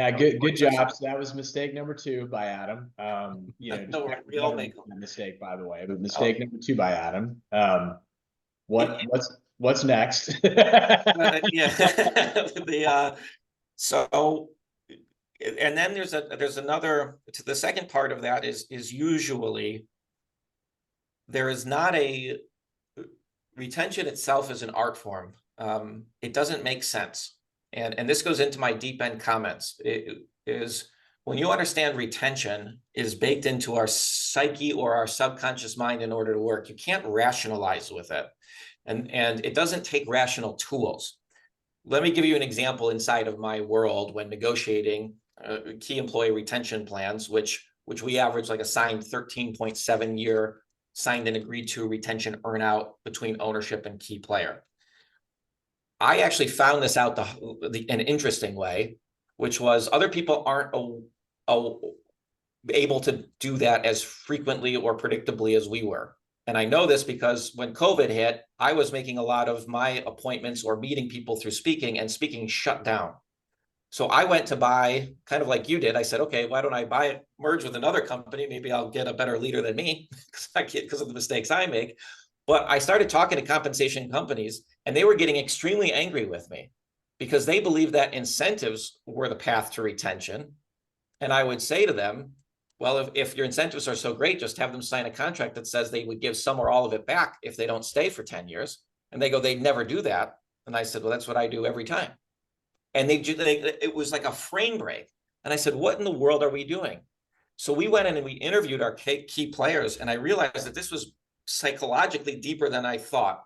good job. So that was mistake number 2 by Adam. We all make a mistake, by the way, but mistake number 2 by Adam. What's next? So And then there's another, to the second part of that is usually there is not a, retention itself is an art form. It doesn't make sense. And this goes into my deep end comments. It is when you understand retention is baked into our psyche or our subconscious mind in order to work, you can't rationalize with it. And it doesn't take rational tools. Let me give you an example inside of my world when negotiating key employee retention plans, which we average like a signed 13.7 year signed and agreed to retention earnout between ownership and key player. I actually found this out an interesting way, which was other people aren't able to do that as frequently or predictably as we were. And I know this because when COVID hit, I was making a lot of my appointments or meeting people through speaking, and speaking shut down. So I went to buy, kind of like you did. I said, okay, why don't I buy it, merge with another company? Maybe I'll get a better leader than me because of the mistakes I make. But I started talking to compensation companies, and they were getting extremely angry with me because they believed that incentives were the path to retention. And I would say to them, well, if your incentives are so great, just have them sign a contract that says they would give some or all of it back if they don't stay for 10 years. And they go, they'd never do that. And I said, well, that's what I do every time. And it was like a frame break. And I said, what in the world are we doing? So we went in and we interviewed our key players. And I realized that this was psychologically deeper than I thought.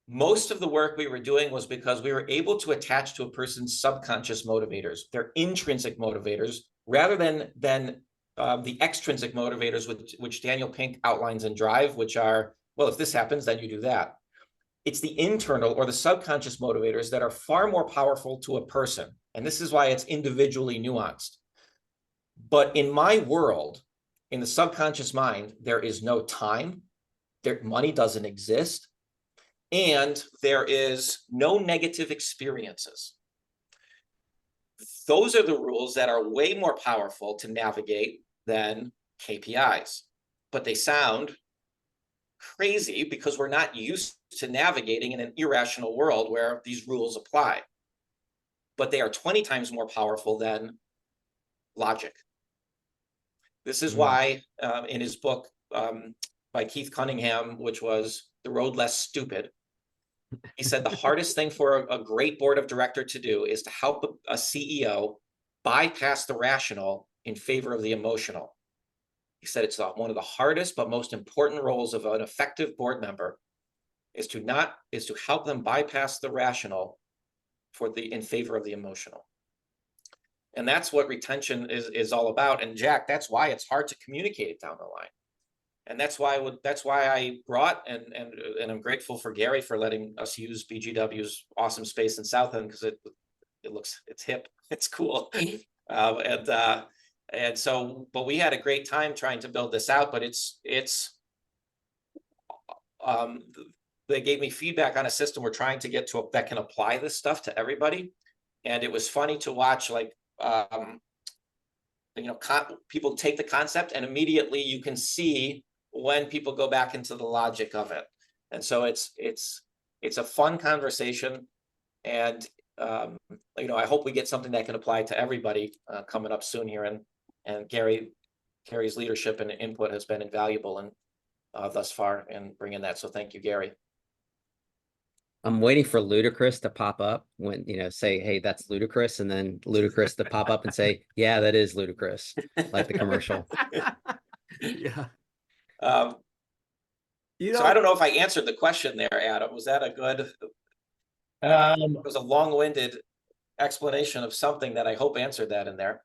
Most of the work we were doing was because we were able to attach to a person's subconscious motivators, their intrinsic motivators, rather than the extrinsic motivators, which Daniel Pink outlines in Drive, which are, well, if this happens, then you do that. It's the internal or the subconscious motivators that are far more powerful to a person. And this is why it's individually nuanced. But in my world, in the subconscious mind, there is no time, money doesn't exist, and there is no negative experiences. Those are the rules that are way more powerful to navigate than KPIs. But they sound crazy because we're not used to navigating in an irrational world where these rules apply. But they are 20 times more powerful than logic. This is why in his book by Keith Cunningham, which was The Road Less Stupid, he said the hardest thing for a great board of director to do is to help a CEO bypass the rational in favor of the emotional. He said it's one of the hardest but most important roles of an effective board member is to help them bypass the rational in favor of the emotional. And that's what retention is all about. And Jack, that's why it's hard to communicate it down the line. And that's why I brought and I'm grateful for Gary for letting us use BGW's awesome space in South End, because it's hip, it's cool. And so, but we had a great time trying to build this out, but they gave me feedback on a system we're trying to get to that can apply this stuff to everybody. And it was funny to watch, like, people take the concept and immediately you can see when people go back into the logic of it. And so it's a fun conversation. And, I hope we get something that can apply to everybody coming up soon here. And Gary's leadership and input has been invaluable and thus far in bringing that. So thank you, Gary. I'm waiting for Ludacris to pop up when, say, hey, that's ludicrous. And then Ludacris to pop up and say, yeah, that is ludicrous. Like the commercial. Yeah. So I don't know if I answered the question there, Adam. Was that a good, it was a long-winded explanation of something that I hope answered that in there.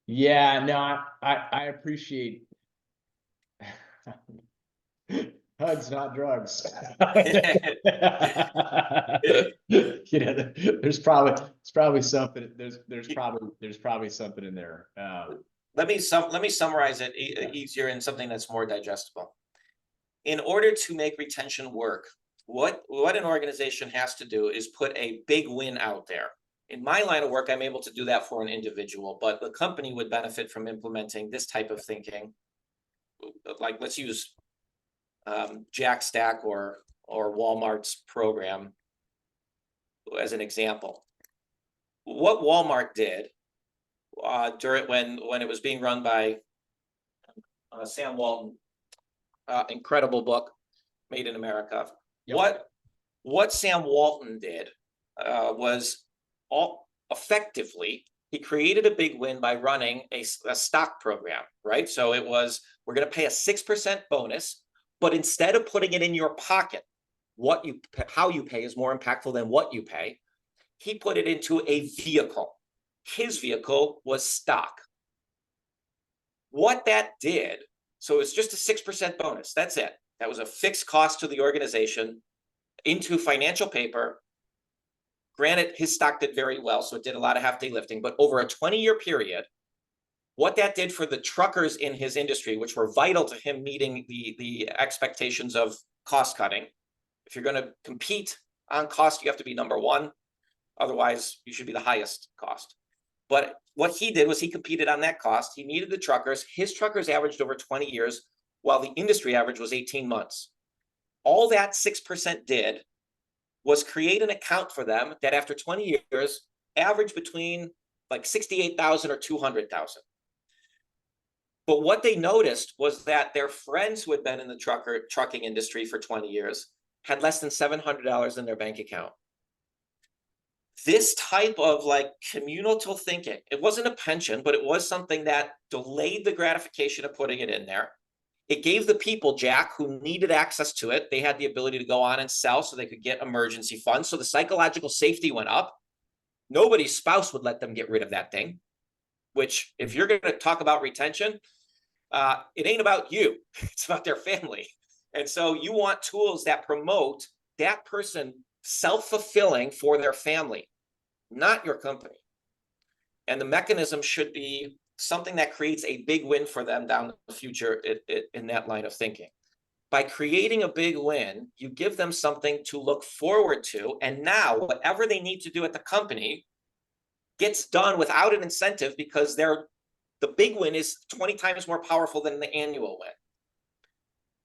Yeah, no, I appreciate hugs, not drugs. There's probably something. There's probably something in there. Let me summarize it easier in something that's more digestible. In order to make retention work, what an organization has to do is put a big win out there. In my line of work, I'm able to do that for an individual, but the company would benefit from implementing this type of thinking. Like, let's use Jack Stack or Walmart's program as an example. What Walmart did during when it was being run by Sam Walton. Incredible book, Made in America. Yep. What Sam Walton did was all effectively, he created a big win by running a stock program, right? So it was, we're going to pay a 6% bonus, but instead of putting it in your pocket, how you pay is more impactful than what you pay. He put it into a vehicle. His vehicle was stock. What that did, so it's just a 6% bonus. That's it. That was a fixed cost to the organization into financial paper. Granted, his stock did very well, so it did a lot of half-day lifting, but over a 20-year period, what that did for the truckers in his industry, which were vital to him meeting the expectations of cost cutting. If you're going to compete on cost, you have to be number one. Otherwise, you should be the highest cost. But what he did was he competed on that cost. He needed the truckers. His truckers averaged over 20 years, while the industry average was 18 months. All that 6% did was create an account for them that after 20 years averaged between like 68,000 or 200,000. But what they noticed was that their friends who had been in the trucking industry for 20 years had less than $700 in their bank account. This type of like communal thinking, it wasn't a pension, but it was something that delayed the gratification of putting it in there. It gave the people, Jack, who needed access to it, they had the ability to go on and sell so they could get emergency funds. So the psychological safety went up. Nobody's spouse would let them get rid of that thing, which if you're going to talk about retention, it ain't about you. It's about their family. And so you want tools that promote that person self-fulfilling for their family, not your company. And the mechanism should be something that creates a big win for them down the future in that line of thinking. By creating a big win, you give them something to look forward to. And now whatever they need to do at the company gets done without an incentive because the big win is 20 times more powerful than the annual win.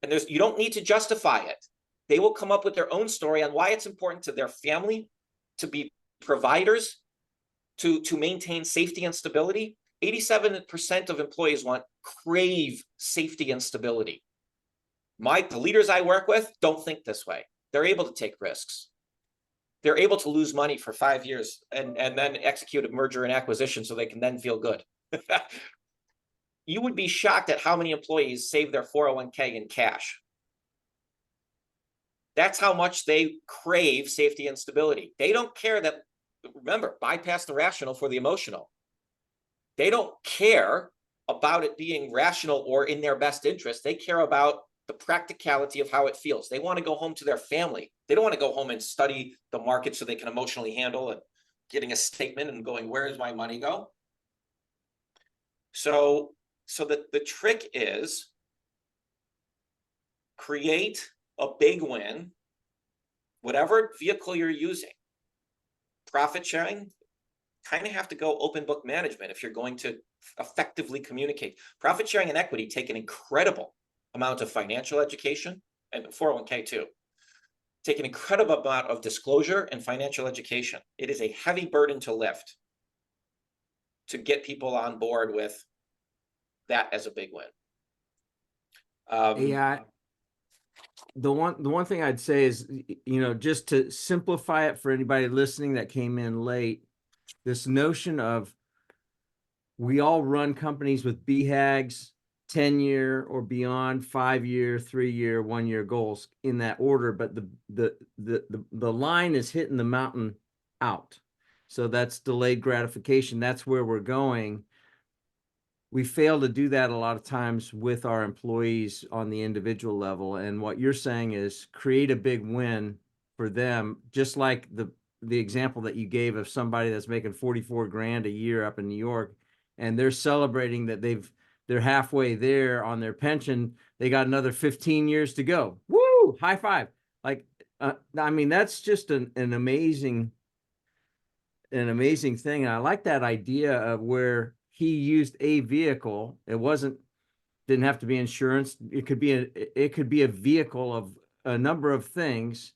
And you don't need to justify it. They will come up with their own story on why it's important to their family to be providers, to maintain safety and stability. 87% of employees crave safety and stability. The leaders I work with don't think this way. They're able to take risks. They're able to lose money for 5 years and then execute a merger and acquisition so they can then feel good. You would be shocked at how many employees save their 401k in cash. That's how much they crave safety and stability. They don't care that, remember, bypass the rational for the emotional. They don't care about it being rational or in their best interest. They care about the practicality of how it feels. They want to go home to their family. They don't want to go home and study the market so they can emotionally handle it, getting a statement and going, where does my money go? So the trick is create a big win, whatever vehicle you're using. Profit sharing, kind of have to go open book management if you're going to effectively communicate. Profit sharing and equity take an incredible amount of financial education, and 401k too. Take an incredible amount of disclosure and financial education. It is a heavy burden to lift to get people on board with that as a big win. Yeah. The one thing I'd say is, just to simplify it for anybody listening that came in late, this notion of we all run companies with BHAGs, 10-year or beyond, 5-year, 3-year, 1-year goals in that order, but the line is hitting the mountain out. So that's delayed gratification. That's where we're going. We fail to do that a lot of times with our employees on the individual level. And what you're saying is create a big win for them, just like the example that you gave of somebody that's making 44 grand a year up in New York, and they're celebrating that they're halfway there on their pension. They got another 15 years to go. Woo! High five. Like, I mean, that's just an amazing thing. And I like that idea of where he used a vehicle. It didn't have to be insurance. It could be a vehicle of a number of things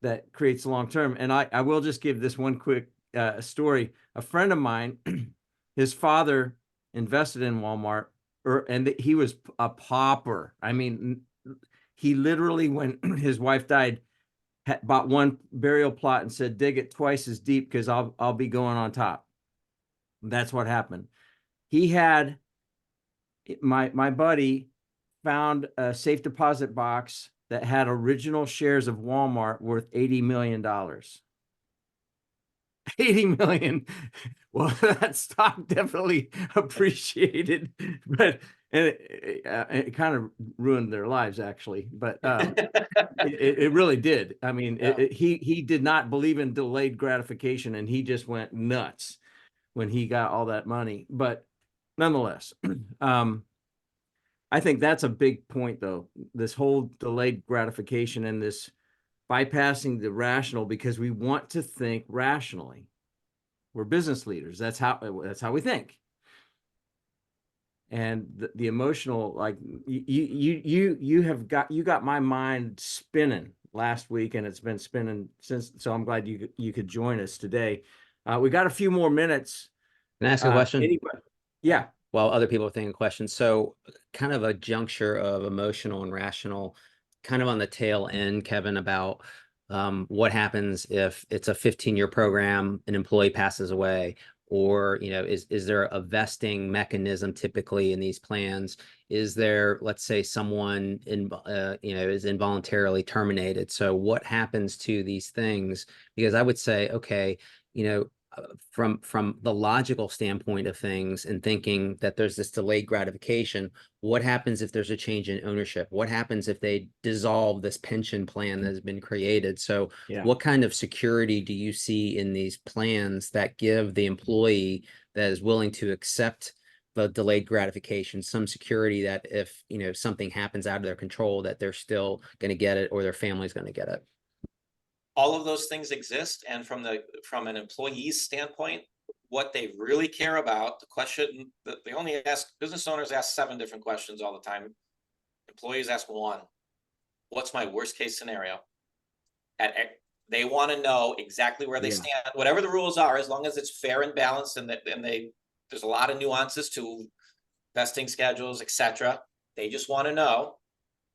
that creates long term. And I will just give this one quick story. A friend of mine his father invested in Walmart, and he was a pauper. I mean, he literally, when his wife died, bought one burial plot and said, dig it twice as deep because I'll be going on top. That's what happened. He had my buddy found a safe deposit box that had original shares of Walmart worth $80 million. 80 million. Well, that stock definitely appreciated, but it kind of ruined their lives, actually. But it really did. I mean, Yeah. he did not believe in delayed gratification, and he just went nuts when he got all that money. But nonetheless, I think that's a big point, though. This whole delayed gratification and this bypassing the rational, because we want to think rationally. We're business leaders. That's how we think. And the emotional, like you got my mind spinning last week, and it's been spinning since. So I'm glad you could join us today. We got a few more minutes. Can I ask a question? Anyway, yeah. While other people are thinking questions. So kind of a juncture of emotional and rational, kind of on the tail end, Kevin, about what happens if it's a 15-year program, an employee passes away, or, is there a vesting mechanism typically in these plans? Is there, let's say, someone is involuntarily terminated? So what happens to these things? Because I would say, okay, from the logical standpoint of things and thinking that there's this delayed gratification, what happens if there's a change in ownership? What happens if they dissolve this pension plan that has been created? So what kind of security do you see in these plans that give the employee that is willing to accept the delayed gratification some security that if something happens out of their control, that they're still going to get it or their family's going to get it? All of those things exist, and from an employee's standpoint, what they really care about, the question that they only ask, business owners ask 7 different questions all the time. Employees ask 1. What's my worst case scenario? They want to know exactly where they stand, whatever the rules are, as long as it's fair and balanced, and there's a lot of nuances to vesting schedules, etc. They just want to know.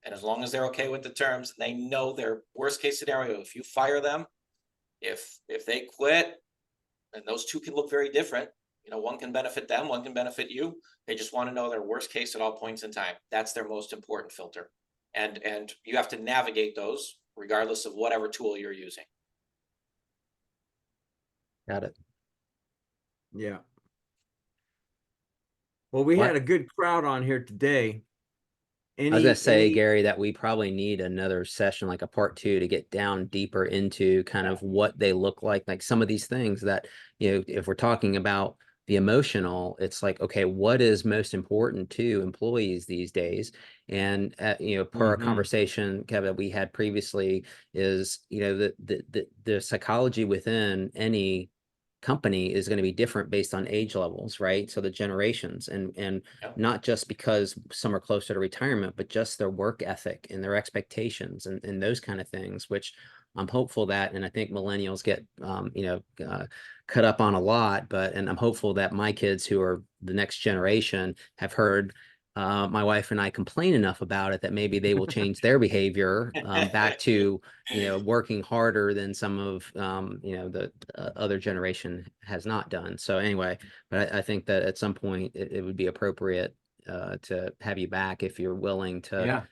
And as long as they're okay with the terms, they know their worst case scenario. If you fire them, if they quit, and those two can look very different. One can benefit them, one can benefit you. They just want to know their worst case at all points in time. That's their most important filter. And you have to navigate those regardless of whatever tool you're using. Got it. Yeah. Well, we had a good crowd on here today. I was gonna say, Gary, that we probably need another session, like a part 2, to get down deeper into kind of what they look like some of these things that, if we're talking about the emotional, it's like, okay, what is most important to employees these days? And, per our conversation, Kevin, that we had previously is, the psychology within any company is going to be different based on age levels, right? So the generations, and not just because some are closer to retirement, but just their work ethic and their expectations and those kind of things, which I'm hopeful that, and I think millennials get, cut up on a lot, and I'm hopeful that my kids, who are the next generation, have heard my wife and I complain enough about it that maybe they will change their behavior back to, working harder than some of, the other generation has not done. So anyway, but I think that at some point it would be appropriate to have you back if you're willing to,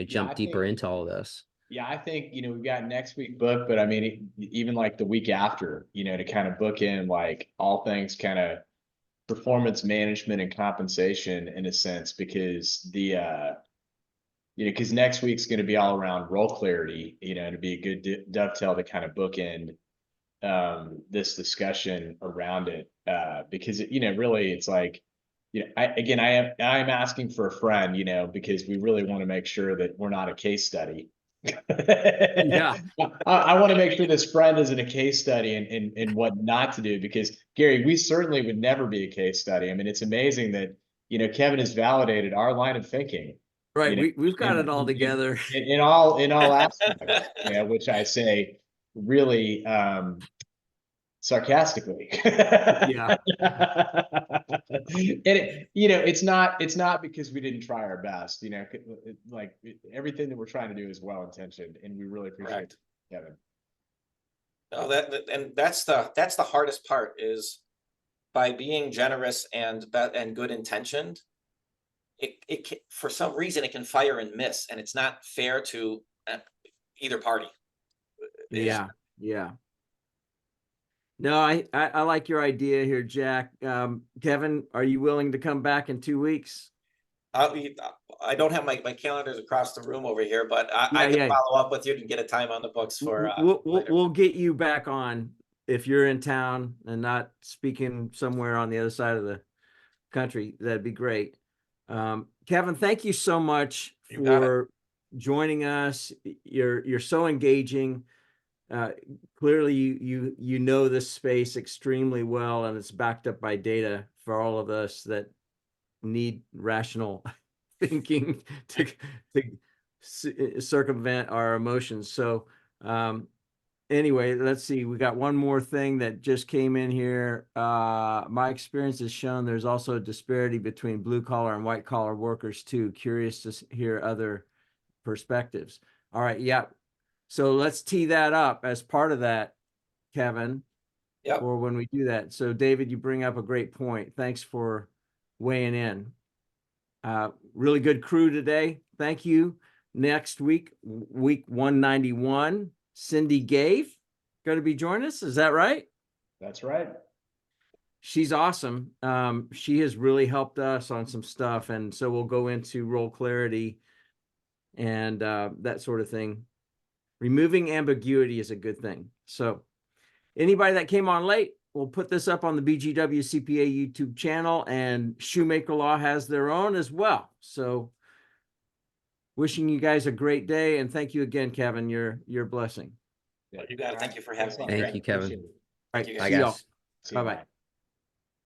jump deeper into all of this. Yeah, I think, we've got next week booked, but I mean, even like the week after, to kind of book in like all things kind of performance management and compensation in a sense, because because next week's going to be all around role clarity, to be a good dovetail to kind of bookend this discussion around it, because really it's like, I am asking for a friend, because we really want to make sure that we're not a case study. Yeah. I want to make sure this friend isn't a case study and what not to do, because Gary, we certainly would never be a case study. I mean, it's amazing that, Kevin has validated our line of thinking. Right. We've got it all together. In all aspects, which I say really, sarcastically. Yeah. And it's not because we didn't try our best, everything that we're trying to do is well intentioned, and we really appreciate Correct. it, Kevin. No, and that's the hardest part, is by being generous and good intentioned, it can, for some reason it can fire and miss, and it's not fair to either party. Yeah. No, I like your idea here, Jack. Kevin, are you willing to come back in 2 weeks? I don't have my calendars across the room over here, but I can follow up with you and get a time on the books for we'll get you back on if you're in town and not speaking somewhere on the other side of the country. That'd be great. Kevin, thank you so much for joining us. You're so engaging. Clearly you know this space extremely well, and it's backed up by data for all of us that need rational thinking to circumvent our emotions. So anyway, let's see. We got one more thing that just came in here. My experience has shown there's also a disparity between blue collar and white collar workers too. Curious to hear other perspectives. All right. Yeah. So let's tee that up as part of that, Kevin. Yep. Or when we do that. So David, you bring up a great point. Thanks for weighing in. Really good crew today. Thank you. Next week, week 191, Cindy Gave going to be joining us. Is that right? That's right. She's awesome. She has really helped us on some stuff. And so we'll go into role clarity and that sort of thing. Removing ambiguity is a good thing. So anybody that came on late, we'll put this up on the BGW CPA YouTube channel, and Shoemaker Law has their own as well. So wishing you guys a great day, and thank you again, Kevin. Your blessing. You got it. Thank you for having me. Thank you, Kevin. Appreciate it. All right, you, see y'all. guys. See you. Bye-bye.